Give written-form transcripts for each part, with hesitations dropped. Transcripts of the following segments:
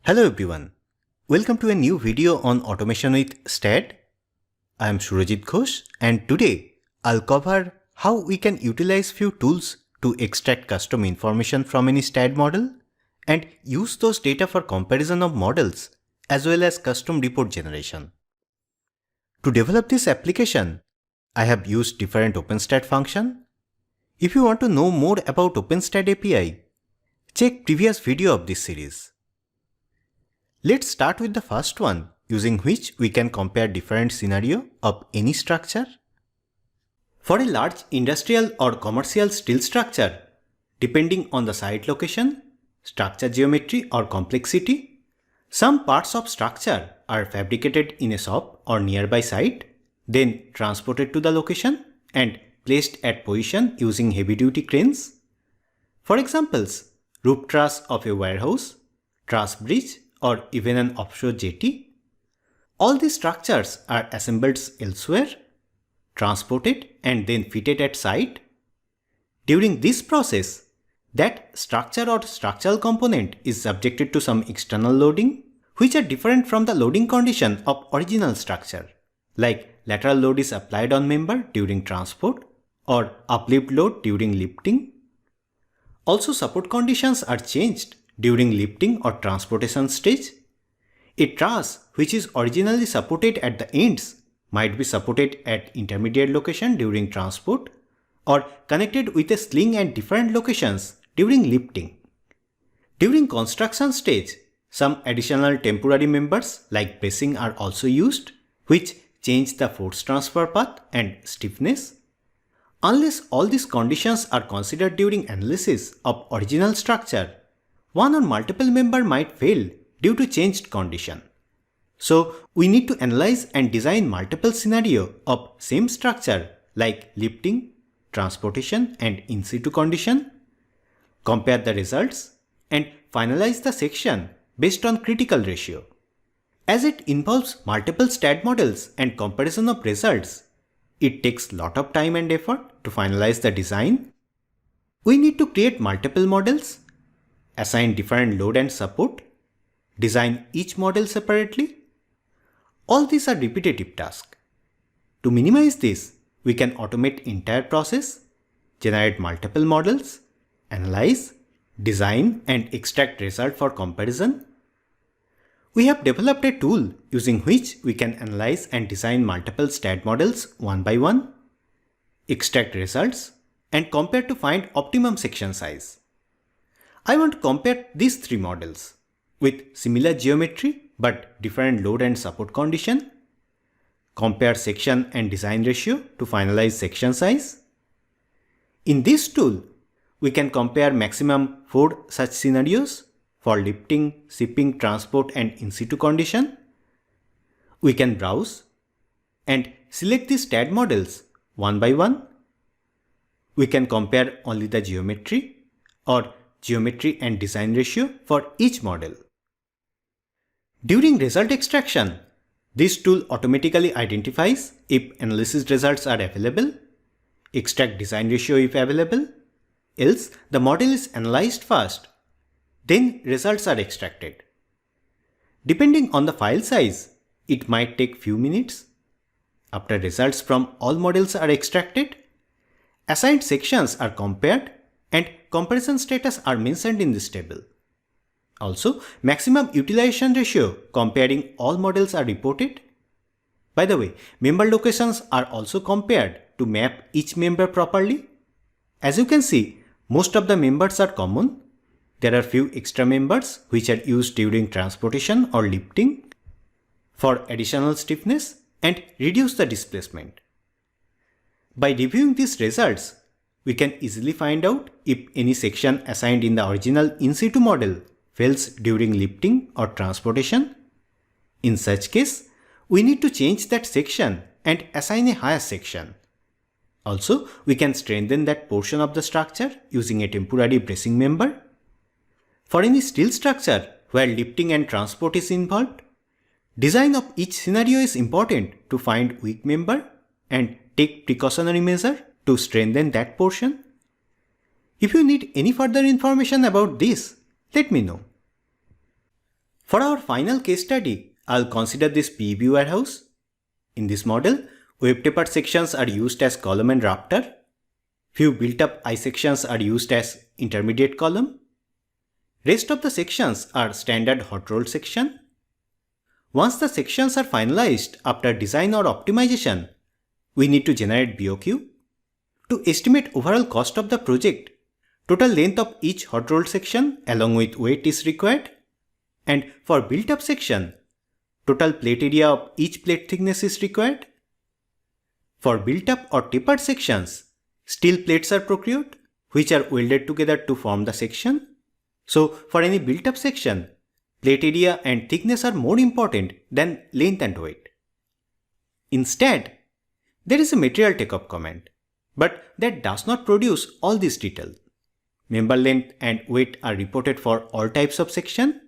Hello everyone, welcome to a new video on automation with STAAD. I am Surajit Ghosh and today I'll cover how we can utilize few tools to extract custom information from any STAAD model and use those data for comparison of models as well as custom report generation. To develop this application, I have used different OpenSTAAD function. If you want to know more about OpenSTAAD API, check previous video of this series. Let's start with the first one, using which we can compare different scenarios of any structure. For a large industrial or commercial steel structure, depending on the site location, structure geometry or complexity, some parts of structure are fabricated in a shop or nearby site, then transported to the location and placed at position using heavy-duty cranes. For examples, roof truss of a warehouse, truss bridge, or even an offshore jetty. All these structures are assembled elsewhere, transported and then fitted at site. During this process, that structure or structural component is subjected to some external loading, which are different from the loading condition of original structure, like lateral load is applied on member during transport or uplift load during lifting. Also, support conditions are changed during lifting or transportation stage. A truss which is originally supported at the ends might be supported at intermediate location during transport or connected with a sling at different locations during lifting. During construction stage, some additional temporary members like bracing are also used, which change the force transfer path and stiffness. Unless all these conditions are considered during analysis of original structure, one or multiple member might fail due to changed condition. So we need to analyze and design multiple scenarios of same structure like lifting, transportation and in-situ condition, compare the results and finalize the section based on critical ratio. As it involves multiple STAAD models and comparison of results, it takes lot of time and effort to finalize the design. We need to create multiple models, assign different load and support, design each model separately. All these are repetitive tasks. To minimize this, we can automate entire process, generate multiple models, analyze, design and extract result for comparison. We have developed a tool using which we can analyze and design multiple STAAD models one by one, extract results and compare to find optimum section size. I want to compare these three models with similar geometry but different load and support condition, compare section and design ratio to finalize section size. In this tool, we can compare maximum 4 such scenarios for lifting, shipping, transport and in-situ condition. We can browse and select the STAAD models one by one. We can compare only the geometry or geometry and design ratio for each model. During result extraction, this tool automatically identifies if analysis results are available, extract design ratio if available, else the model is analyzed first, then results are extracted. Depending on the file size, it might take few minutes. After results from all models are extracted, assigned sections are compared and comparison status are mentioned in this table. Also, maximum utilization ratio comparing all models are reported. By the way, member locations are also compared to map each member properly. As you can see, most of the members are common. There are few extra members which are used during transportation or lifting for additional stiffness and reduce the displacement. By reviewing these results, we can easily find out if any section assigned in the original in-situ model fails during lifting or transportation. In such case, we need to change that section and assign a higher section. Also, we can strengthen that portion of the structure using a temporary bracing member. For any steel structure where lifting and transport is involved, design of each scenario is important to find weak member and take precautionary measure to strengthen that portion. If you need any further information about this, let me know. For our final case study, I'll consider this PEB warehouse. In this model, web tapered sections are used as column and rafter. Few built-up I sections are used as intermediate column. Rest of the sections are standard hot rolled section. Once the sections are finalized after design or optimization, we need to generate BOQ. To estimate overall cost of the project, total length of each hot rolled section along with weight is required. And for built-up section, total plate area of each plate thickness is required. For built-up or tapered sections, steel plates are procured, which are welded together to form the section. So for any built-up section, plate area and thickness are more important than length and weight. Instead, there is a material takeoff comment, but that does not produce all these details. Member length and weight are reported for all types of section.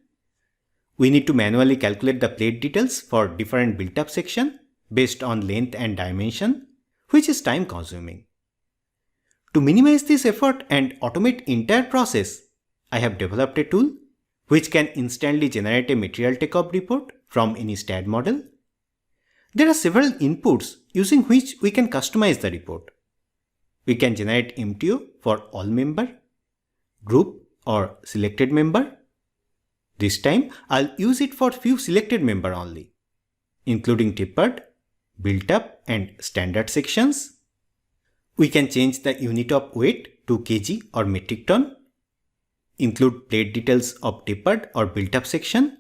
We need to manually calculate the plate details for different built-up section based on length and dimension, which is time consuming. To minimize this effort and automate entire process, I have developed a tool which can instantly generate a material takeoff report from any STAAD model. There are several inputs using which we can customize the report. We can generate MTO for all member, group or selected member. This time I'll use it for few selected member only, including tapered, built up and standard sections. We can change the unit of weight to kg or metric ton, include plate details of tapered or built up section,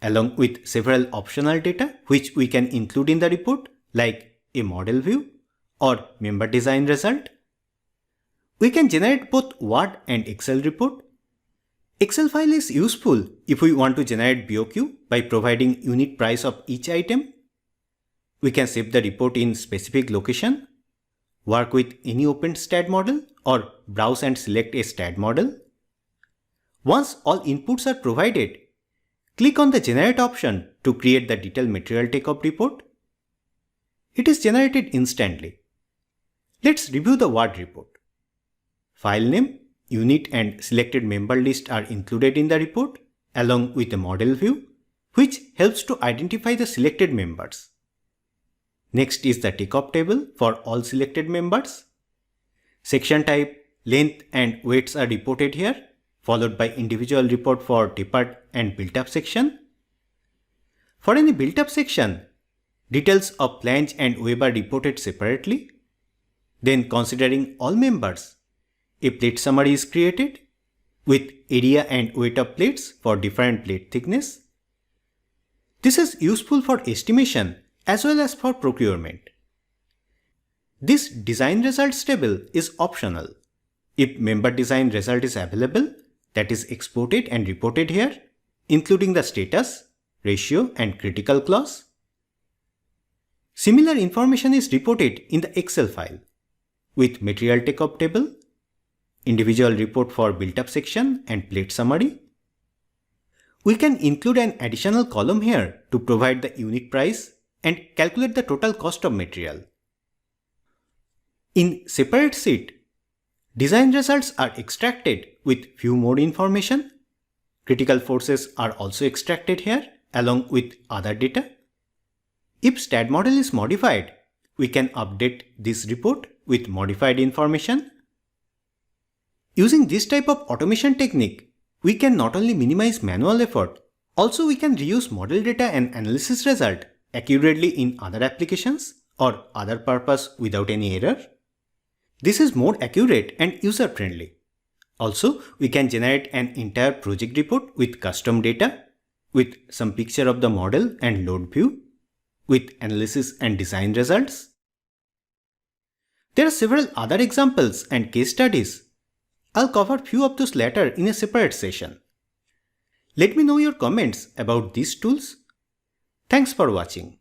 along with several optional data which we can include in the report like a model view or member design result. We can generate both Word and Excel report. Excel file is useful if we want to generate BOQ by providing unit price of each item. We can save the report in specific location, work with any OpenSTAAD model or browse and select a STAAD model. Once all inputs are provided, click on the Generate option to create the detailed material takeoff report. It is generated instantly. Let's review the Word report. File name, unit and selected member list are included in the report along with a model view, which helps to identify the selected members. Next is the takeoff table for all selected members. Section type, length and weights are reported here, followed by individual report for tapered and built-up section. For any built-up section, details of flange and web are reported separately. Then, considering all members, a plate summary is created with area and weight of plates for different plate thickness. This is useful for estimation as well as for procurement. This design results table is optional. If member design result is available, that is exported and reported here, including the status, ratio and critical clause. Similar information is reported in the Excel file with material takeoff table, individual report for built-up section and plate summary. We can include an additional column here to provide the unit price and calculate the total cost of material. In separate sheet, design results are extracted with few more information. Critical forces are also extracted here along with other data. If STAAD model is modified, we can update this report with modified information. Using this type of automation technique, we can not only minimize manual effort, also we can reuse model data and analysis result accurately in other applications or other purpose without any error. This is more accurate and user-friendly. Also, we can generate an entire project report with custom data, with some picture of the model and load view, with analysis and design results. There are several other examples and case studies. I'll cover few of those later in a separate session. Let me know your comments about these tools. Thanks for watching.